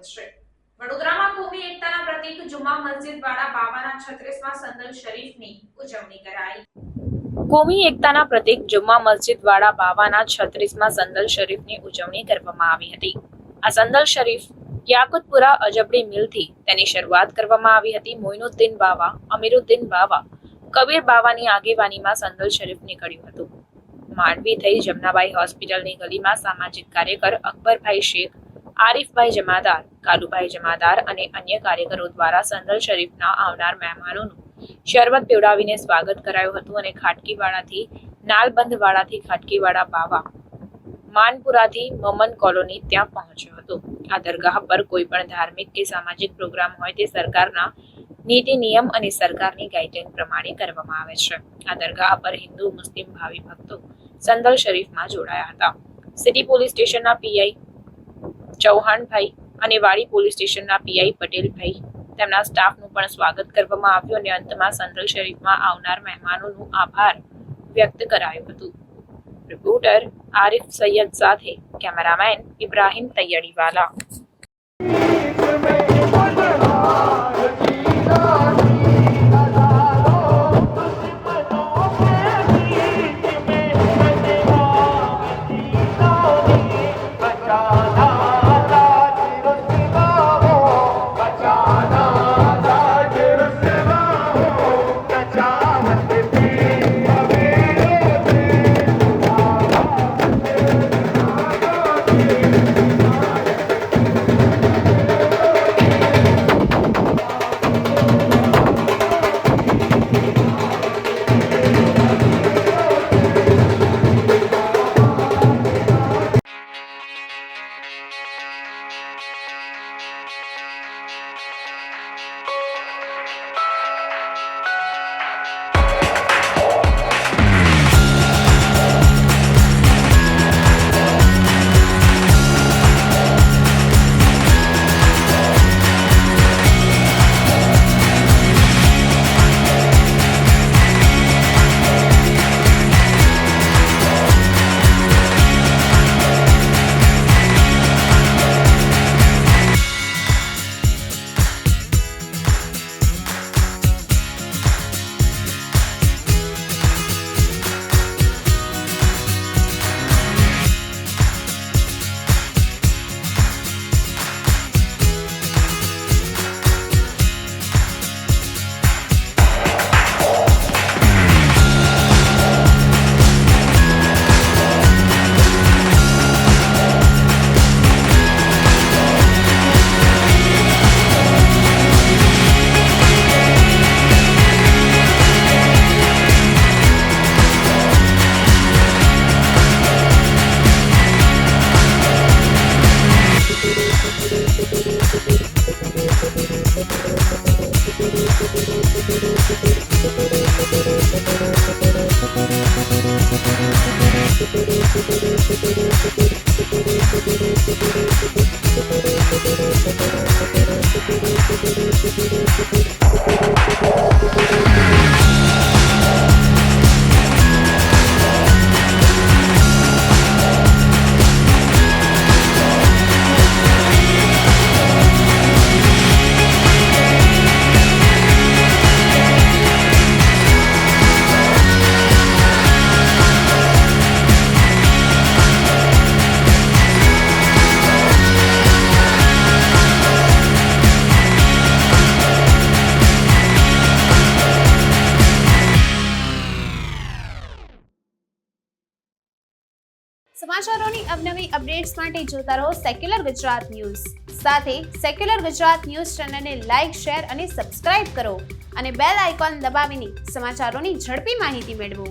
સ્વાગત છે। વડોદરામાં કોમી એકતાના પ્રતીક જુમા મસ્જિદ વાળા બાવાના 36મા સંદલ શરીફની ઉજવણી કરાઈ। કોમી એકતાના પ્રતીક જુમા મસ્જિદ વાળા બાવાના 36મા સંદલ શરીફની ઉજવણી કરવામાં આવી હતી। આ સંદલ શરીફ યાકુતપુરા અજબડી મિલથી તેની શરૂઆત કરવામાં આવી હતી। મોઇનુદ્દીન બાવા, અમીરુદ્દીન બાવા, કબીર બાવાની આગેવાનીમાં સંદલ શરીફ નીકળ્યું હતું। માંડવી થઈ જમનાબાઈ હોસ્પિટલની ગલીમાં સામાજિક કાર્યકર અકબરભાઈ શેખ, આરીફભાઈ જમાદાર, કાલુભાઈ જમાદાર અને અન્ય કાર્યકરો દ્વારા સંદલ શરીફના આવનાર મહેમાનોનું શરબત પીવડાવીને સ્વાગત કરાયું હતું અને ખાટકીવાડાથી નાલબંધવાડાથી ખાટકીવાડા બાવા, માનપુરાથી મમન કોલોની ત્યાં પહોંચ્યો હતો। આ દરગાહ પર કોઈ પણ ધાર્મિક કે સામાજિક પ્રોગ્રામ હોય તે સરકારના નીતિ નિયમ અને સરકારની ગાઈડલાઈન પ્રમાણે કરવામાં આવે છે। આ દરગાહ પર હિન્દુ મુસ્લિમ ભાવિ ભક્તો સંદલ શરીફમાં જોડાયા હતા। સિટી પોલીસ સ્ટેશનના પીઆઈ ચૌહાણભાઈ અને વાડી પોલીસ સ્ટેશનના પીઆઈ પટેલભાઈ તેમના સ્ટાફનું પણ સ્વાગત કરવામાં આવ્યું અને અંતમાં સંદલ શરીફમાં આવનાર મહેમાનોનું આભાર વ્યક્ત કરાયું હતું। રિપોર્ટર આરિફ સૈયદ સાથે કેમેરામેન ઇબ્રાહિમ તૈયડીવાલા। સમાચારોની અવનવી અપડેટ્સ માટે જોતા રહો સેક્યુલર ગુજરાત ન્યૂઝ। સાથે સેક્યુલર ગુજરાત ન્યૂઝ ચેનલને લાઇક, શેર અને સબસ્ક્રાઇબ કરો અને બેલ આઇકોન દબાવીને સમાચારોની ઝડપી માહિતી મેળવો।